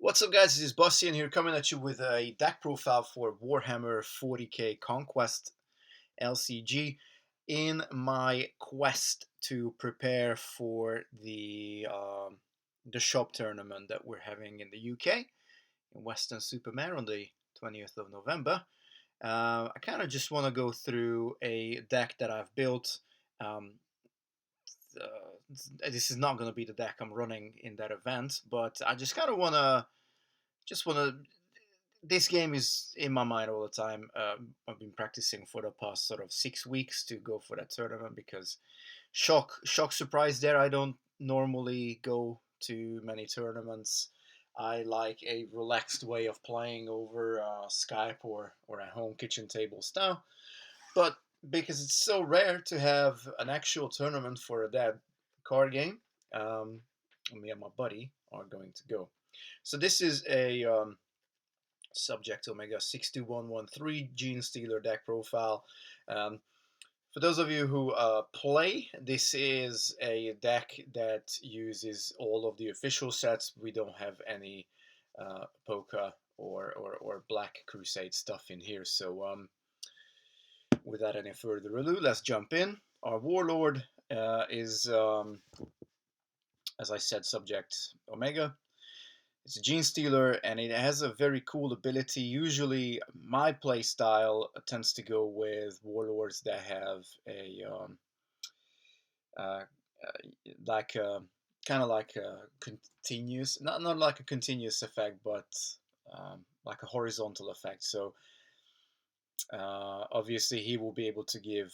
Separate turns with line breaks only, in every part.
What's up, guys? This is Saiyan here, coming at you with a deck profile for Warhammer 40k Conquest LCG in my quest to prepare for the shop tournament that we're having in the UK in Western-super-Mare on the 20th of November. I kind of just want to go through a deck that I've built. Um, this is not going to be the deck I'm running in that event, but I just kind of want to. This game is in my mind all the time. I've been practicing for the past sort of 6 weeks to go for that tournament because shock surprise there. I don't normally go to many tournaments. I like a relaxed way of playing over Skype or at home kitchen table style. But because it's so rare to have an actual tournament for a dead card game, me and my buddy are going to go. So this is a subject Omega-X62113 Genestealer deck profile. Um, for those of you who play, this is a deck that uses all of the official sets. We don't have any Polka or Black Crusade stuff in here. So without any further ado, let's jump in. Our Warlord is, as I said, subject Omega. It's a Genestealer, and it has a very cool ability. Usually, my play style tends to go with Warlords that have a like a kind of like a continuous, not like a continuous effect, but like a horizontal effect. So obviously, he will be able to give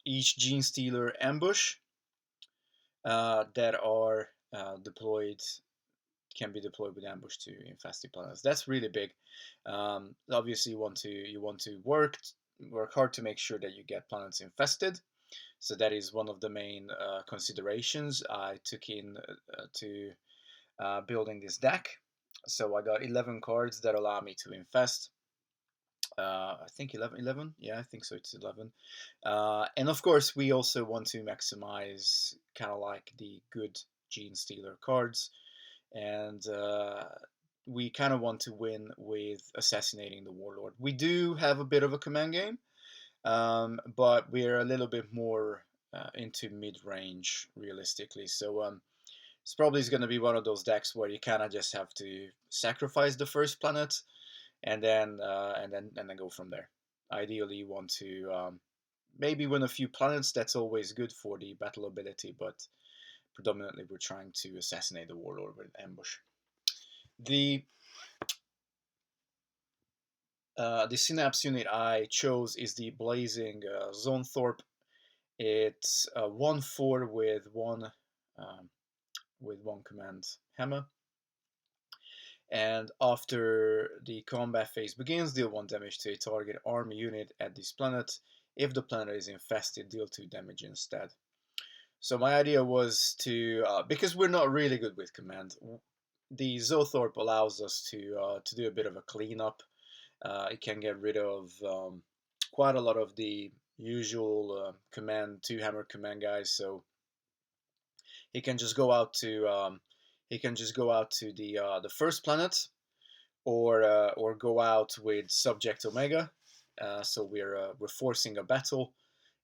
each Genestealer ambush that are deployed. Can be deployed with ambush to infested planets. That's really big. Obviously, you want to work hard to make sure that you get planets infested. So that is one of the main considerations I took in to building this deck. So I got 11 cards that allow me to infest. I think 11. Yeah, I think so. It's 11. And of course, we also want to maximize kind of like the good Genestealer cards. And we kind of want to win with assassinating the Warlord. We do have a bit of a command game, but we're a little bit more into mid-range realistically. So it's probably going to be one of those decks where you kind of just have to sacrifice the first planet and then go from there. Ideally, you want to maybe win a few planets. That's always good for the battle ability, but predominantly we're trying to assassinate the Warlord with ambush. The synapse unit I chose is the Blazing Zone Thorpe. It's 1/4 with one command hammer. And after the combat phase begins, deal 1 damage to a target army unit at this planet. If the planet is infested, deal 2 damage instead. So my idea was to, because we're not really good with command, the Zothorpe allows us to do a bit of a cleanup. It can get rid of quite a lot of the usual command 2-hammer command guys. So he can just go out to the first planet, or go out with subject Omega. So we're forcing a battle,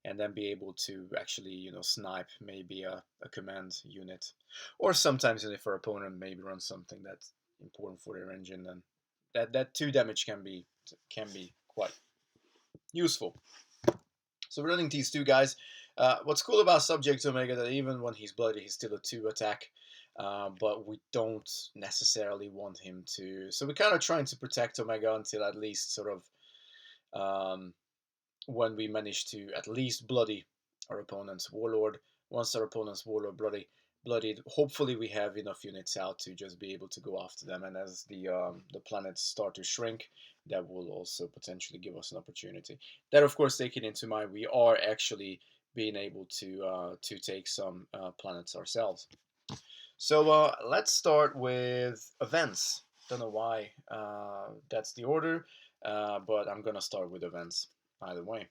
and then be able to actually snipe maybe a command unit, or sometimes if our opponent maybe runs something that's important for their engine, then that 2 damage can be quite useful. So we're running these 2 guys. What's cool about subject Omega that even when he's bloody, he's still a 2 attack, but we don't necessarily want him to. So we're kind of trying to protect Omega until at least sort of when we manage to at least bloody our opponent's Warlord. Once our opponent's Warlord bloodied, hopefully we have enough units out to just be able to go after them. And as the planets start to shrink, that will also potentially give us an opportunity. That, of course, taking into mind, we are actually being able to take some planets ourselves. So let's start with events. Don't know why that's the order, but I'm gonna start with events either way.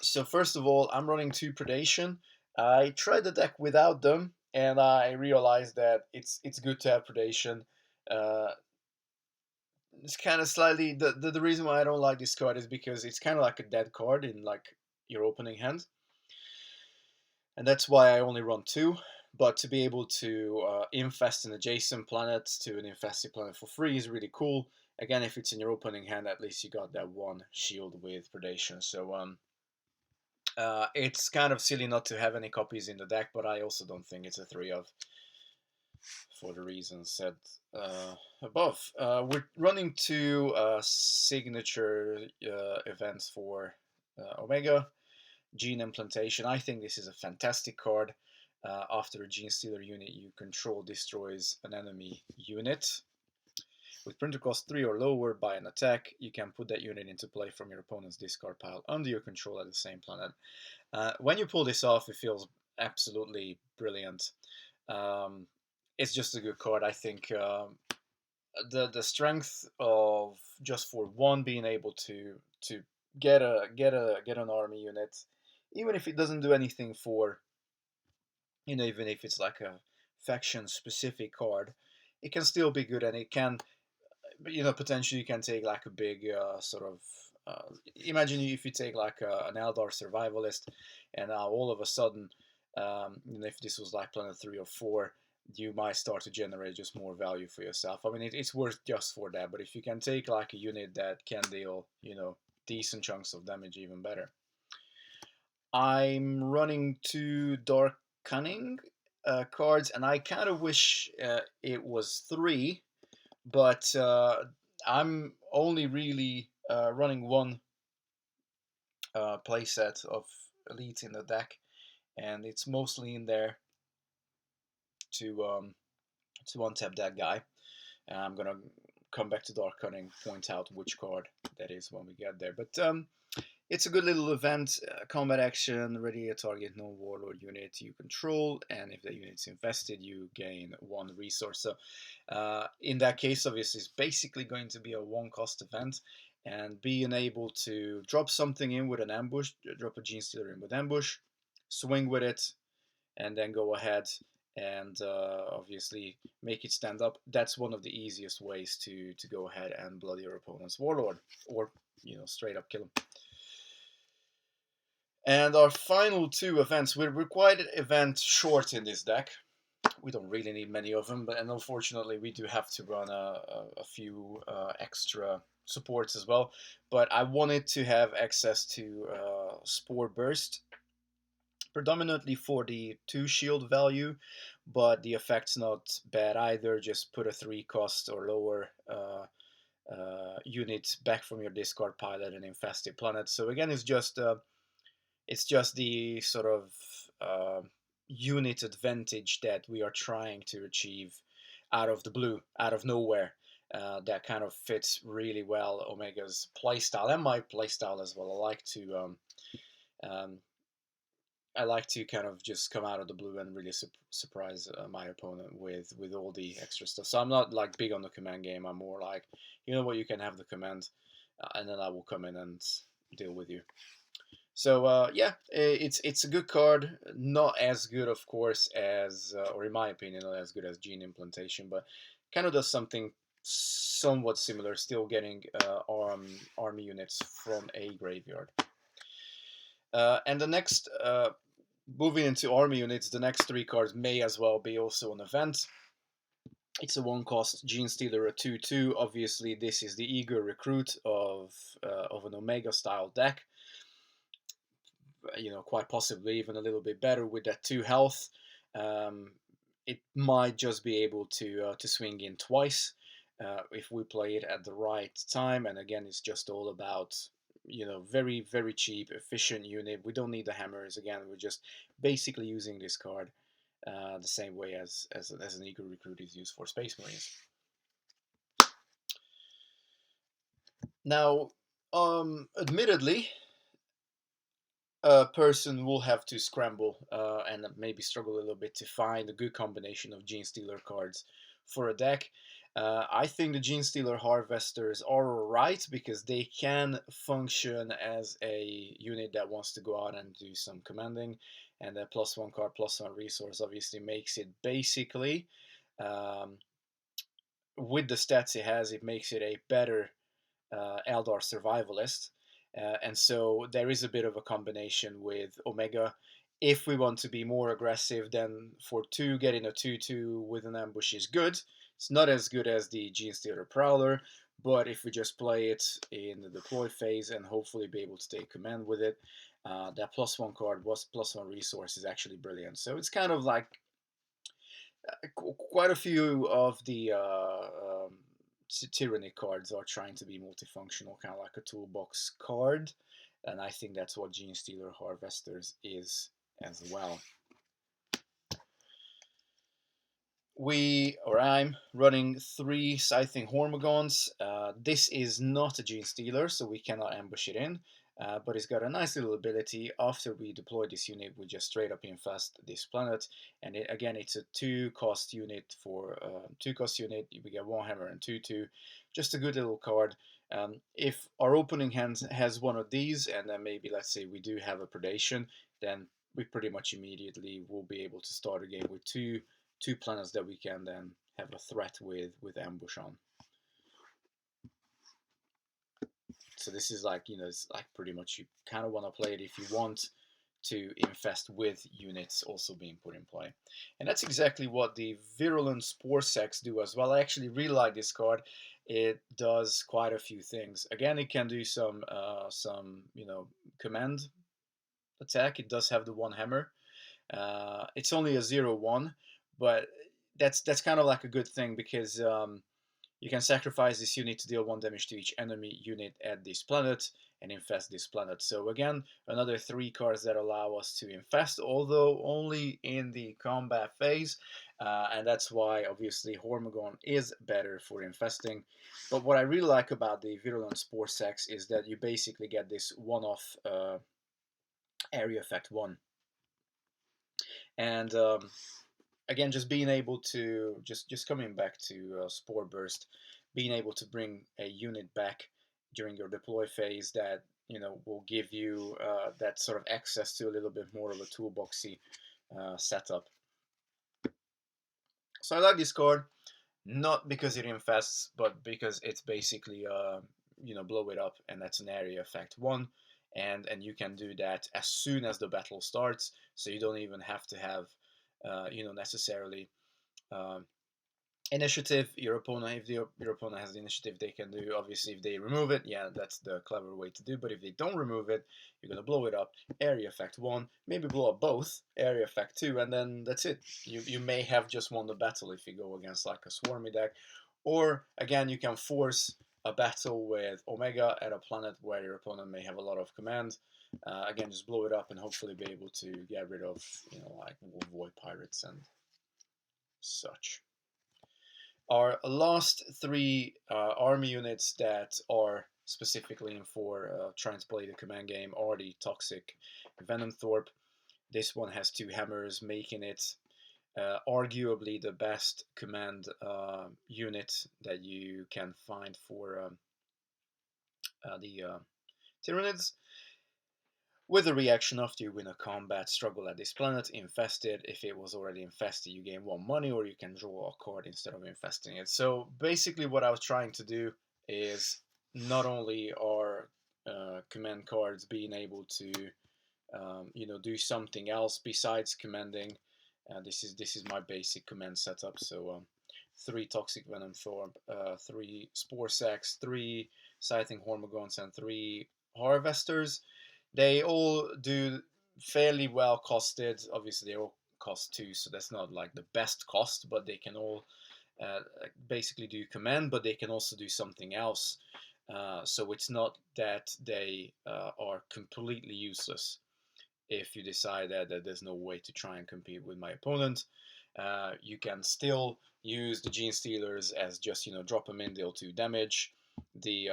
So first of all, I'm running 2 Predation. I tried the deck without them, and I realized that it's good to have predation. Uh, it's kind of slightly the reason why I don't like this card is because it's kind of like a dead card in like your opening hand, and that's why I only run two. But to be able to infest an adjacent planet to an infested planet for free is really cool. Again, if it's in your opening hand, at least you got that one shield with predation. So it's kind of silly not to have any copies in the deck, but I also don't think it's a 3 of, for the reasons said above. We're running two signature events for Omega. Gene Implantation. I think this is a fantastic card. After a Genestealer unit you control destroys an enemy unit. With printer cost 3 or lower by an attack, you can put that unit into play from your opponent's discard pile under your control at the same planet. When you pull this off, it feels absolutely brilliant. It's just a good card. I think the strength of just for one being able to get an army unit, even if it doesn't do anything for, even if it's like a faction specific card, it can still be good, and it can, potentially you can take like a big sort of imagine if you take like an Eldar survivalist, and now all of a sudden, if this was like planet 3 or 4, you might start to generate just more value for yourself. I mean, it's worth just for that, but if you can take like a unit that can deal, decent chunks of damage, even better. I'm running 2 Dark Cunning cards, and I kind of wish it was 3, but I'm only really running one playset of Elite in the deck, and it's mostly in there to untap that guy. And I'm gonna come back to Dark Cunning, point out which card that is when we get there. But it's a good little event. Combat action, ready to target no Warlord unit you control, and if the unit's infested, you gain 1 resource. So in that case, obviously, it's basically going to be a 1-cost event, and being able to drop something in with an ambush, drop a Genestealer in with ambush, swing with it, and then go ahead and obviously make it stand up. That's one of the easiest ways to go ahead and bloody your opponent's Warlord, or straight up kill him. And our final 2 events, we're quite event short in this deck. We don't really need many of them, and unfortunately we do have to run a few extra supports as well. But I wanted to have access to Spore Burst, predominantly for the 2 shield value, but the effect's not bad either. Just put a 3 cost or lower unit back from your discard pile at an infested planet. So again, it's just the sort of unit advantage that we are trying to achieve out of the blue, out of nowhere. That kind of fits really well Omega's playstyle and my playstyle as well. I like to kind of just come out of the blue and really surprise my opponent with all the extra stuff. So I'm not like big on the command game. I'm more like, you can have the command, and then I will come in and deal with you. So yeah, it's a good card. Not as good, of course, as or in my opinion, not as good as Gene Implantation, but kind of does something somewhat similar. Still getting army units from a graveyard. And the next, moving into army units, the next 3 cards may as well be also an event. It's a 1-cost Genestealer, a 2/2. Obviously, this is the eager recruit of an Omega style deck. Quite possibly even a little bit better with that 2 health. It might just be able to swing in twice if we play it at the right time. And again, it's just all about very, very cheap, efficient unit. We don't need the hammers. Again, we're just basically using this card the same way as an eager recruit is used for Space Marines. Now, admittedly, a person will have to scramble and maybe struggle a little bit to find a good combination of Genestealer cards for a deck. I think the Genestealer Harvesters are alright because they can function as a unit that wants to go out and do some commanding, and the +1 card, +1 resource obviously makes it basically, um, with the stats it has, it makes it a better Eldar survivalist. And so there is a bit of a combination with Omega. If we want to be more aggressive, then for 2, getting a 2/2 with an ambush is good. It's not as good as the Genestealer Prowler, but if we just play it in the deploy phase and hopefully be able to take command with it, that +1 card was +1 resource is actually brilliant. So it's kind of like quite a few of the tyranny cards are trying to be multifunctional, kind of like a toolbox card, and I think that's what Genestealer Harvesters is as well. I'm running 3 Scything Hormagaunts. This is not a Genestealer, so we cannot ambush it in. But it's got a nice little ability. After we deploy this unit, we just straight up infest this planet. And again, it's a 2-cost unit for 2-cost unit. We get Warhammer and 2/2. Just a good little card. If our opening hand has one of these, and then maybe let's say we do have a predation, then we pretty much immediately will be able to start a game with two planets that we can then have a threat with ambush on. So this is like, it's like pretty much you kind of want to play it if you want to infest with units also being put in play. And that's exactly what the Virulent Spore Sex do as well. I actually really like this card. It does quite a few things. Again, it can do some command attack. It does have the 1 hammer. It's only a 0/1, but that's kind of like a good thing because you can sacrifice this unit to deal 1 damage to each enemy unit at this planet and infest this planet. So again, another 3 cards that allow us to infest, although only in the combat phase, and that's why obviously Hormagaun is better for infesting. But what I really like about the Virulent Spore Sex is that you basically get this one-off area effect 1. And again, just being able to just coming back to Spore Burst, being able to bring a unit back during your deploy phase that will give you that sort of access to a little bit more of a toolboxy setup. So I like this card, not because it infests, but because it's basically blow it up, and that's an area effect 1. And you can do that as soon as the battle starts, so you don't even have to have necessarily initiative. Your opponent, if your opponent has the initiative, they can do, obviously if they remove it, yeah, that's the clever way to do. But if they don't remove it, you're gonna blow it up, area effect 1, maybe blow up both, area effect 2, and then that's it. You may have just won the battle if you go against like a swarmy deck. Or again, you can force a battle with Omega at a planet where your opponent may have a lot of command. Again, just blow it up and hopefully be able to get rid of like Void Pirates and such. Our last 3 army units that are specifically in for trying to play the command game are the Toxic Venom Thorpe. This one has 2 hammers, making it arguably the best command unit that you can find for the Tyranids. With a reaction after you win a combat struggle at this planet, infested. If it was already infested, you gain 1 money, or you can draw a card instead of infesting it. So basically what I was trying to do is not only are command cards being able to do something else besides commanding. This is my basic command setup. So 3 Toxic Venom Thorpe, 3 Spore Sacks, 3 Scything Hormagaunts, and 3 Harvesters. They all do fairly well costed. Obviously, they all cost 2, so that's not like the best cost, but they can all basically do command, but they can also do something else. So it's not that they are completely useless if you decide that there's no way to try and compete with my opponent. You can still use the Genestealers as just, drop them in, deal 2 damage. The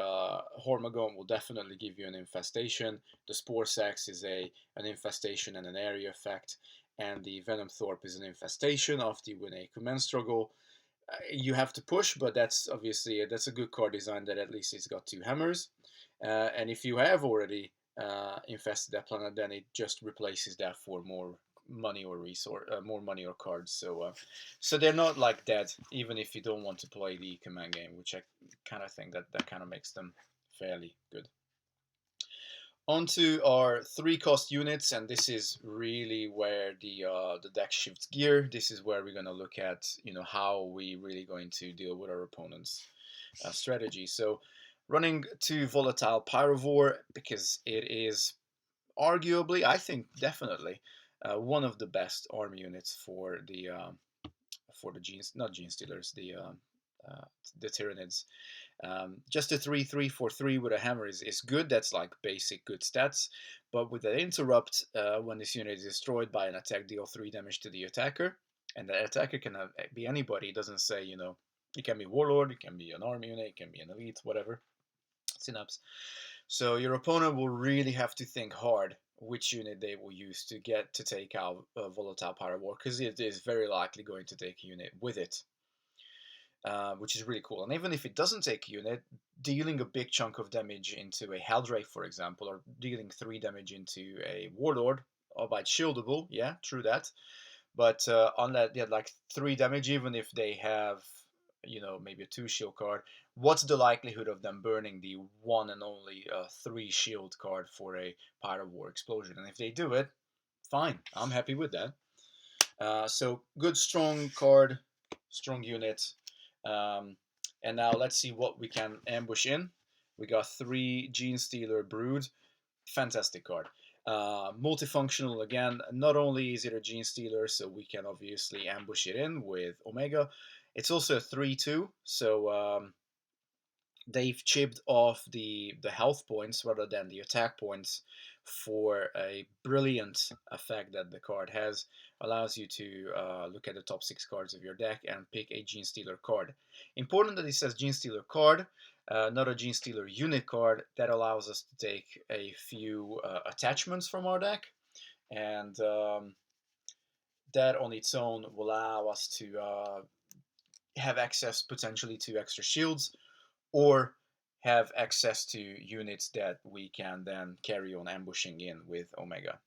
Hormagaun will definitely give you an infestation. The Spore Sax is an infestation and an area effect. And the Venom Thorpe is an infestation after you win a command struggle. You have to push, but that's obviously that's a good card design that at least it's got 2 hammers. And if you have already infested that planet, then it just replaces that for more money or more money or cards. So they're not like dead, even if you don't want to play the command game, which I kind of think that kind of makes them fairly good. Onto our 3-cost units, and this is really where the deck shifts gear. This is where we're going to look at, how we really going to deal with our opponent's strategy. So running 2 volatile Pyrovore, because it is arguably, I think definitely, one of the best army units for the not Genestealers, the Tyranids. Just a 3/3/4/3 with a hammer is good. That's like basic good stats. But with an interrupt, when this unit is destroyed by an attack, deal 3 damage to the attacker. And the attacker can be anybody. It doesn't say, it can be Warlord, it can be an army unit, it can be an elite, whatever. Synapse. So your opponent will really have to think hard which unit they will use to get to take out Volatile Pyrovore, because it is very likely going to take a unit with it. Which is really cool. And even if it doesn't take a unit, dealing a big chunk of damage into a Heldrake, for example, or dealing 3 damage into a Warlord, albeit shieldable, yeah, true that. But on that, they had like 3 damage, even if they have, maybe a 2 shield card. What's the likelihood of them burning the one and only 3 shield card for a Pyrovore explosion? And if they do it, fine, I'm happy with that. So good, strong card, strong unit. And now let's see what we can ambush in. We got 3 Genestealer Brood. Fantastic card. Multifunctional again. Not only is it a Genestealer, so we can obviously ambush it in with Omega. It's also a 3/2, so they've chipped off the health points rather than the attack points for a brilliant effect that the card has. Allows you to look at the top 6 cards of your deck and pick a Genestealer card. Important that it says Genestealer card, not a Genestealer unit card. That allows us to take a few attachments from our deck, and that on its own will allow us to have access potentially to extra shields, or have access to units that we can then carry on ambushing in with Omega.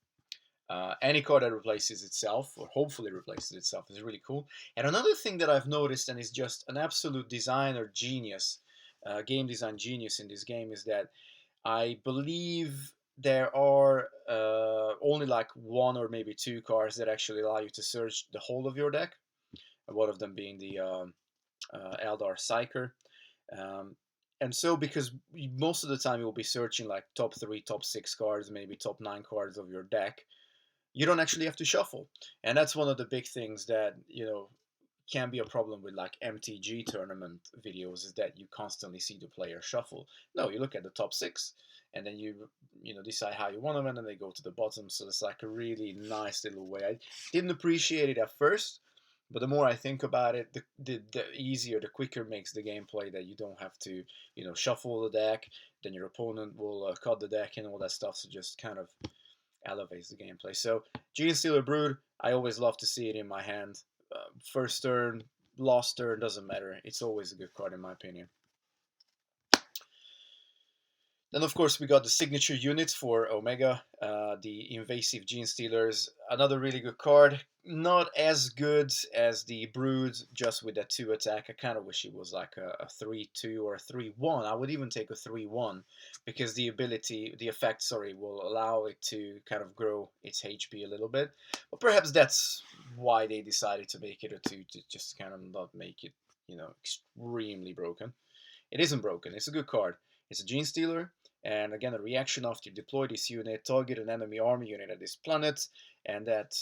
Any card that replaces itself, or hopefully replaces itself, is really cool. And another thing that I've noticed, and is just an absolute designer genius, game design genius in this game, is that I believe there are only like 1 or maybe 2 cards that actually allow you to search the whole of your deck. One of them being the Eldar Psyker. And so, because most of the time you'll be searching like top 3, top 6 cards, maybe top 9 cards of your deck, you don't actually have to shuffle. And that's one of the big things that, can be a problem with like MTG tournament videos, is that you constantly see the player shuffle. No, you look at the top 6, and then you decide how you want them, and then they go to the bottom. So it's like a really nice little way. I didn't appreciate it at first, but the more I think about it, the easier, the quicker makes the gameplay, that you don't have to, shuffle the deck. Then your opponent will cut the deck and all that stuff. So just kind of elevates the gameplay. So Genestealer Brood, I always love to see it in my hand. First turn, last turn, doesn't matter. It's always a good card in my opinion. Then, of course, we got the signature units for Omega, the Invasive Genestealers. Another really good card. Not as good as the Brood, just with that 2 attack. I kind of wish it was like a 3/2 or a 3/1. I would even take a 3/1, because the effect, will allow it to kind of grow its HP a little bit. But perhaps that's why they decided to make it a 2, to just kind of not make it, extremely broken. It isn't broken. It's a good card. It's a Genestealer. And again, a reaction after you deploy this unit, target an enemy army unit at this planet, and that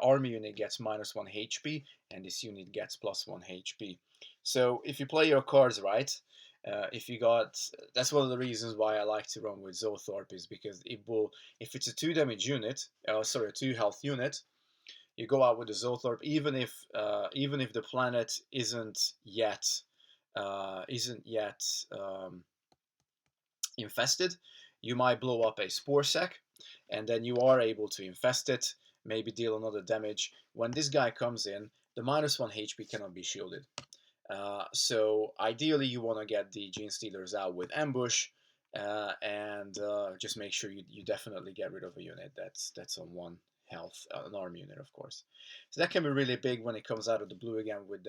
army unit gets -1 HP, and this unit gets +1 HP. So if you play your cards right, that's one of the reasons why I like to run with Thorpe, is because if it's a 2 damage unit, a 2 health unit, you go out with the Thorpe, even if the planet isn't yet infested, you might blow up a spore sac, and then you are able to infest it, maybe deal another damage. When this guy comes in, the -1 HP cannot be shielded. So ideally you want to get the Genestealers out with ambush, and just make sure you definitely get rid of a unit that's on 1 health, an arm unit, of course. So that can be really big when it comes out of the blue again with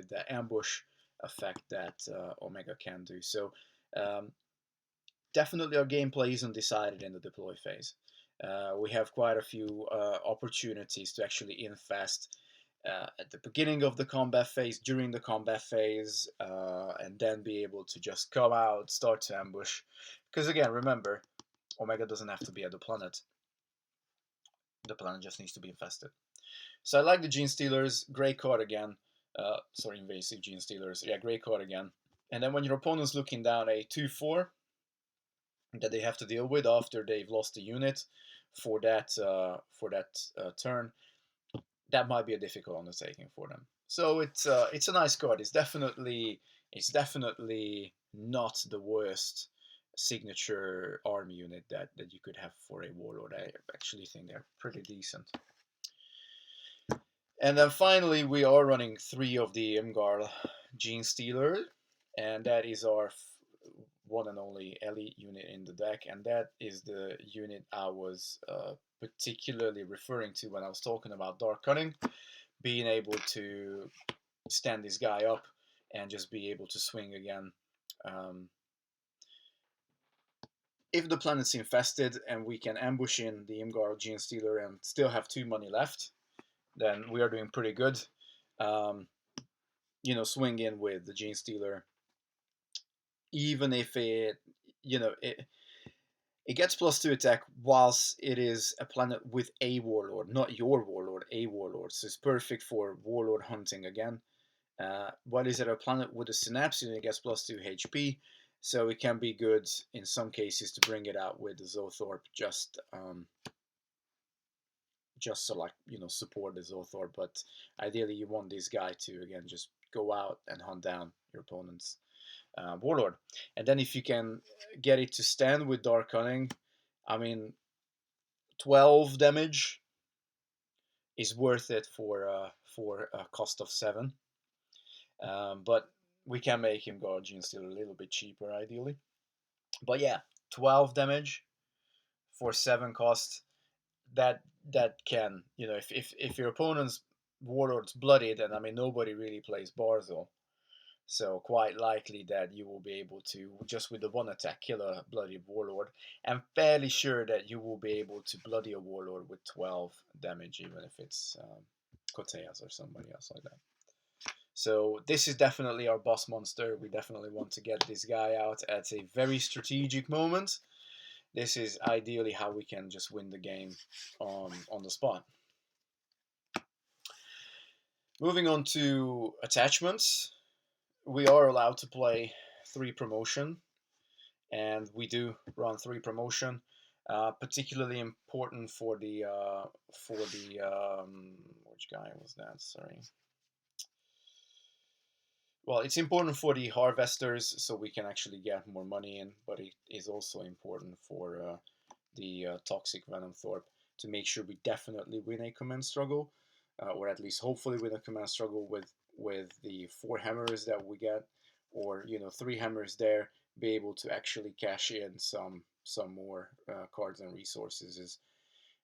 the ambush effect that Omega can do. So um, definitely our gameplay is undecided in the deploy phase. We have quite a few opportunities to actually infest at the beginning of the combat phase, during the combat phase, and then be able to just come out, start to ambush. Because again, remember, Omega doesn't have to be at the planet. The planet just needs to be infested. So I like the Genestealers. Great card again. Sorry, invasive Genestealers. Yeah, great card again. And then when your opponent's looking down a 2/4 that they have to deal with after they've lost a unit for that turn, that might be a difficult undertaking for them. So it's a nice card. It's definitely not the worst signature army unit that you could have for a Warlord. I actually think they're pretty decent. And then finally, we are running 3 of the Imgarl Genestealer, and that is our one and only elite unit in the deck, and that is the unit I was particularly referring to when I was talking about Dark Cunning, being able to stand this guy up and just be able to swing again. If the planet's infested and we can ambush in the Imgarl Genestealer and still have 2 money left, then we are doing pretty good. Swing in with the Genestealer, even if it gets +2 attack whilst it is a planet with a Warlord, not your Warlord, a Warlord. So it's perfect for Warlord hunting again. What is it? A planet with a Synapse unit gets +2 HP, so it can be good in some cases to bring it out with the Thorpe just so like support the Thorpe. But ideally, you want this guy to again just go out and hunt down your opponent's Warlord. And then if you can get it to stand with Dark Cunning, I mean, 12 damage is worth it for a cost of 7. But we can make him Guardian still a little bit cheaper, ideally. But yeah, 12 damage for 7 cost. That can, if your opponent's Warlord's bloodied, and I mean nobody really plays Barzo, so quite likely that you will be able to, just with the 1 attack, kill a bloody Warlord. I'm fairly sure that you will be able to bloody a Warlord with 12 damage, even if it's Koteas or somebody else like that. So this is definitely our boss monster. We definitely want to get this guy out at a very strategic moment. This is ideally how we can just win the game on the spot. Moving on to attachments. We are allowed to play 3 promotion, and we do run 3 promotion. Particularly important for the which guy was that? Sorry. Well, it's important for the harvesters, so we can actually get more money in, but it is also important for the toxic Venom Thorpe to make sure we definitely win a command struggle, or at least hopefully win a command struggle with the 4 hammers that we get, or 3 hammers there. Be able to actually cash in some more cards and resources is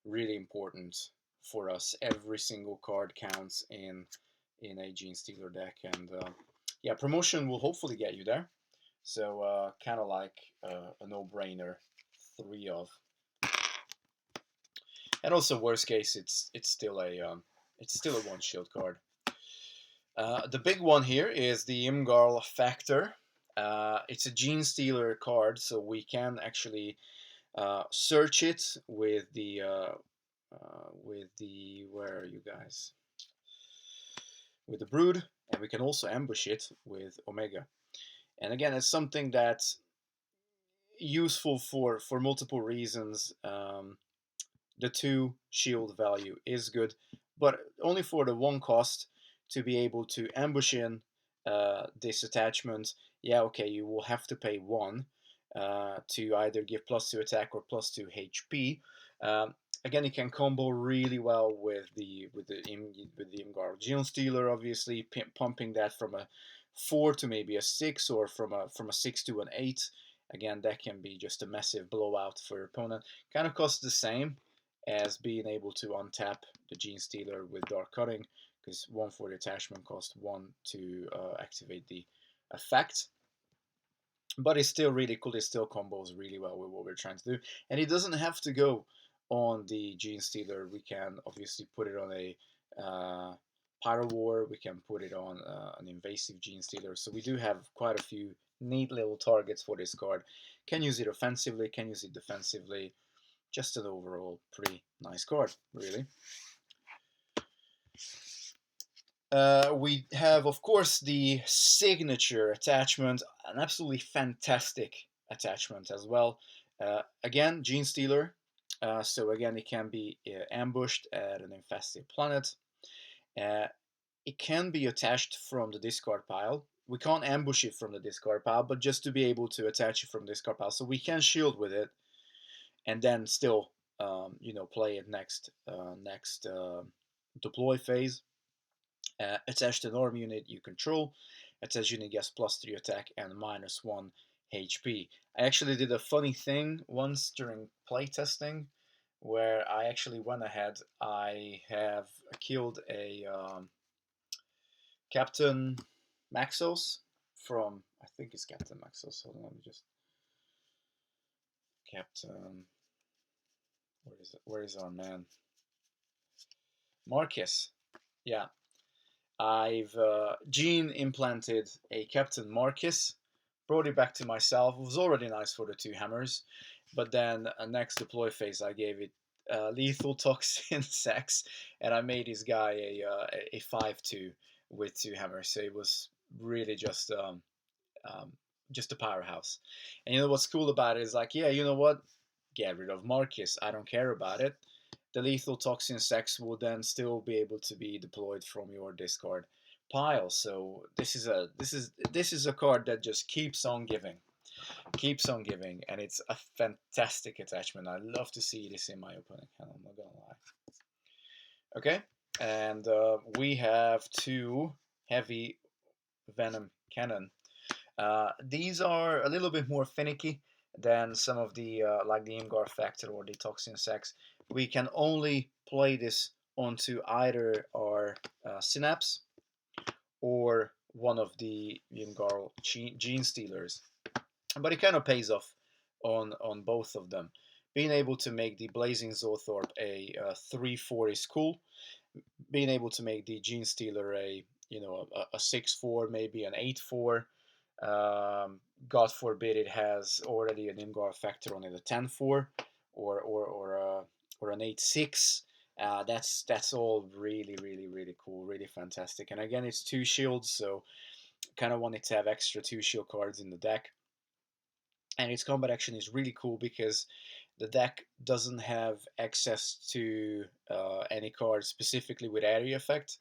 really important for us. Every single card counts in a Genestealer deck, and yeah, promotion will hopefully get you there. So kind of like a no-brainer, 3 of. And also, worst case, it's still a 1 shield card. The big one here is the Imgarl Factor. It's a Genestealer card, so we can actually search it with the where are you guys? With the Brood, and we can also ambush it with Omega. And again, it's something that's useful for multiple reasons. The 2 shield value is good, but only for the 1 cost to be able to ambush in this attachment. Yeah, okay, you will have to pay 1 to either give +2 attack or +2 HP. Again, it can combo really well with the Imgarl Genestealer, obviously pumping that from a 4 to maybe a 6, or from a 6 to an 8. Again, that can be just a massive blowout for your opponent. Kind of costs the same, as being able to untap the Genestealer with Dark Cutting, because 1 for the attachment cost, 1 to activate the effect. But it's still really cool. It still combos really well with what we're trying to do, and it doesn't have to go on the Genestealer. We can obviously put it on a Pyro War. We can put it on an invasive Genestealer. So we do have quite a few neat little targets for this card. Can use it offensively, can use it defensively. Just an overall pretty nice card, really. We have, of course, the signature attachment, an absolutely fantastic attachment as well. Again, Genestealer. So again, it can be ambushed at an infested planet. It can be attached from the discard pile. We can't ambush it from the discard pile, but just to be able to attach it from the discard pile. So we can shield with it, and then still, play it next deploy phase. Attach to an arm unit you control. Attached unit gets +3 attack and -1 HP. I actually did a funny thing once during playtesting, where I actually went ahead. I have killed a Captain Maxos from, I think it's Captain Maxos. Hold on, let me just. Captain. Where is it? Where is our man? Marcus. Yeah. I've gene implanted a Captain Marcus, brought it back to myself. It was already nice for the 2 hammers, but then next deploy phase I gave it lethal toxin sex, and I made this guy a 5/2 with 2 hammers. So it was really just a powerhouse. And you know what's cool about it is like, yeah, you know what? Get rid of Marcus. I don't care about it. The lethal toxin sex will then still be able to be deployed from your discard pile. So this is a card that just keeps on giving, and it's a fantastic attachment. I love to see this in my opponent. I'm not gonna lie. Okay, and we have 2 heavy Venom cannon. These are a little bit more finicky than some of the like the Imgar Factor or the Toxin Sex. We can only play this onto either our Synapse or one of the Imgar Genestealers, but it kind of pays off on both of them. Being able to make the Blazing Zothorpe a 3/4 is cool. Being able to make the Genestealer a 6/4, maybe an 8/4. God forbid it has already an Imgar Factor on it, a 10/4 or an 8/6. That's all really, really, really cool, really fantastic. And again, it's 2 shields, so kind of wanted to have extra 2 shield cards in the deck. And its combat action is really cool because the deck doesn't have access to any cards specifically with area effect,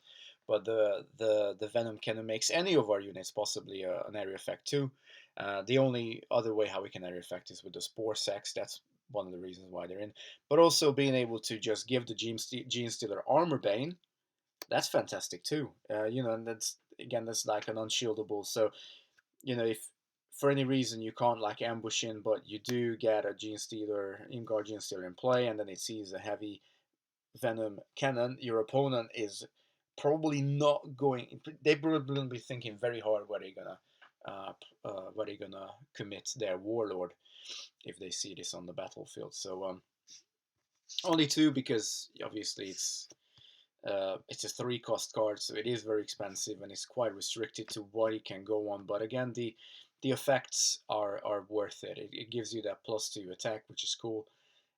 but the Venom cannon makes any of our units possibly an area effect too. The only other way how we can area effect is with the Spore Sex. That's one of the reasons why they're in. But also being able to just give the Genestealer Armor Bane, that's fantastic too. And that's like an unshieldable. So, if for any reason you can't like ambush in, but you do get a Genestealer, Imgar Genestealer in play, and then it sees a heavy Venom cannon, your opponent is probably not going. They probably be thinking very hard where they're gonna commit their Warlord if they see this on the battlefield. So only 2 because obviously it's a 3-cost card, so it is very expensive and it's quite restricted to what it can go on. But again, the effects are worth it. It gives you that +2 attack, which is cool.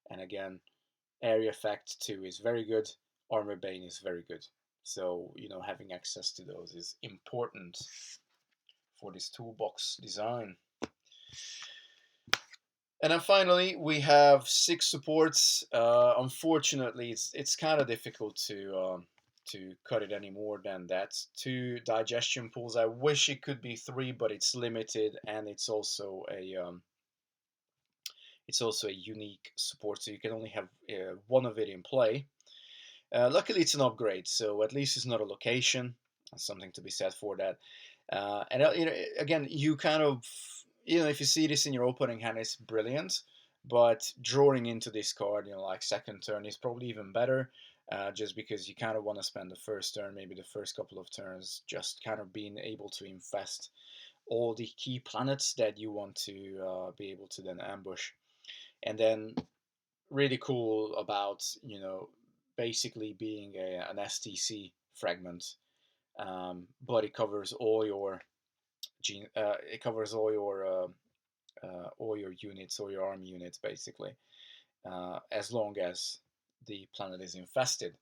And again, area effect 2 is very good. Armor Bane is very good. So, having access to those is important for this toolbox design. And then finally, we have 6 supports. Unfortunately, it's kind of difficult to cut it any more than that. 2 digestion pools. I wish it could be 3, but it's limited, and it's also a unique support, so you can only have 1 of it in play. Luckily, it's an upgrade, so at least it's not a location. That's something to be said for that. And again, you kind of, if you see this in your opening hand, it's brilliant. but drawing into this card, you know, like second turn is probably even better, just because you kind of want to spend the first turn, maybe the first couple of turns, just kind of being able to infest all the key planets that you want to be able to then ambush. And then really cool about, you know, basically being an STC fragment, but it covers all your it covers all your units, all your army units, basically, as long as the planet is infested.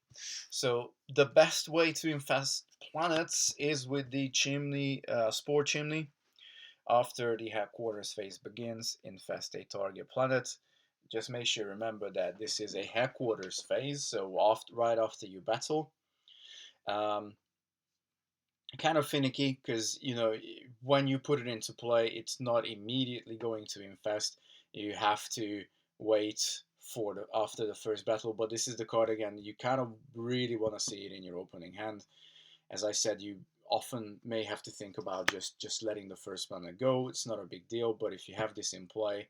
So the best way to infest planets is with the chimney, spore chimney. After the headquarters phase begins, infest a target planet. Just make sure remember that this is a headquarters phase, so right after you battle. Um, Kind of finicky because, you know, when you put it into play, it's not immediately going to infest. You have to wait for the after the first battle. But this is the card again. You kind of really want to see it in your opening hand. As I said, you often may have to think about just letting the first planet go. It's not a big deal, but if you have this in play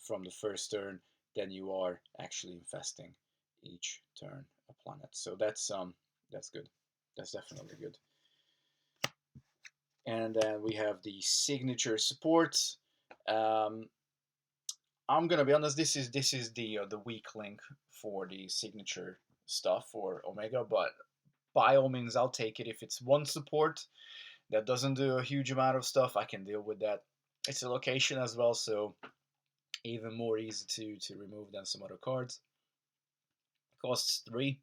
from the first turn, then you are actually infesting each turn a planet. So that's good. That's definitely good. And then we have the signature support. Um, I'm gonna be honest. This is the weak link for the signature stuff for Omega, but by all means, I'll take it. If it's one support that doesn't do a huge amount of stuff, I can deal with that. It's a location as well, so even more easy to remove than some other cards. Costs 3.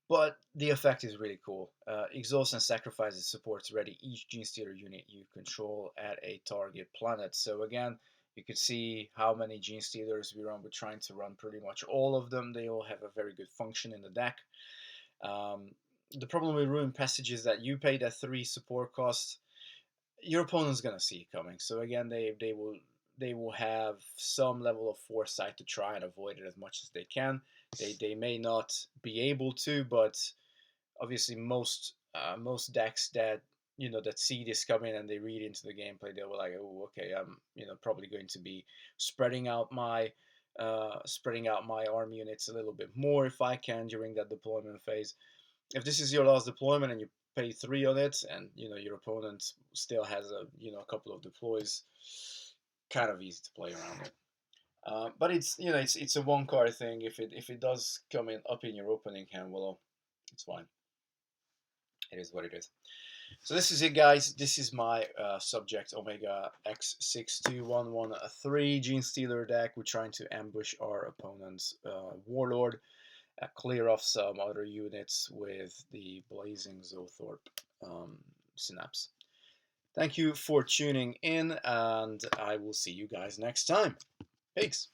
But the effect is really cool. Exhaust and sacrifices supports ready each Genestealer unit you control at a target planet. So again, you can see how many Genestealers we run. We're trying to run pretty much all of them. They all have a very good function in the deck. The problem with Ruined Passage is that you pay that 3 support cost. Your opponent's gonna see it coming. So again, they will have some level of foresight to try and avoid it as much as they can. They may not be able to, but obviously most decks that, you know, that see this coming and they read into the gameplay, they were like, oh, okay, I'm, you know, probably going to be spreading out my army units a little bit more if I can during that deployment phase. If this is your last deployment and you pay 3 on it, and you know your opponent still has a couple of deploys, kind of easy to play around with. But it's, you know, it's a one card thing. If it does come in up in your opening hand, well, it's fine. It is what it is. So this is it, guys. This is my subject Omega-X62113 Genestealer deck. We're trying to ambush our opponent's Warlord, clear off some other units with the Blazing Thorpe synapse. Thank you for tuning in, and I will see you guys next time. Peace.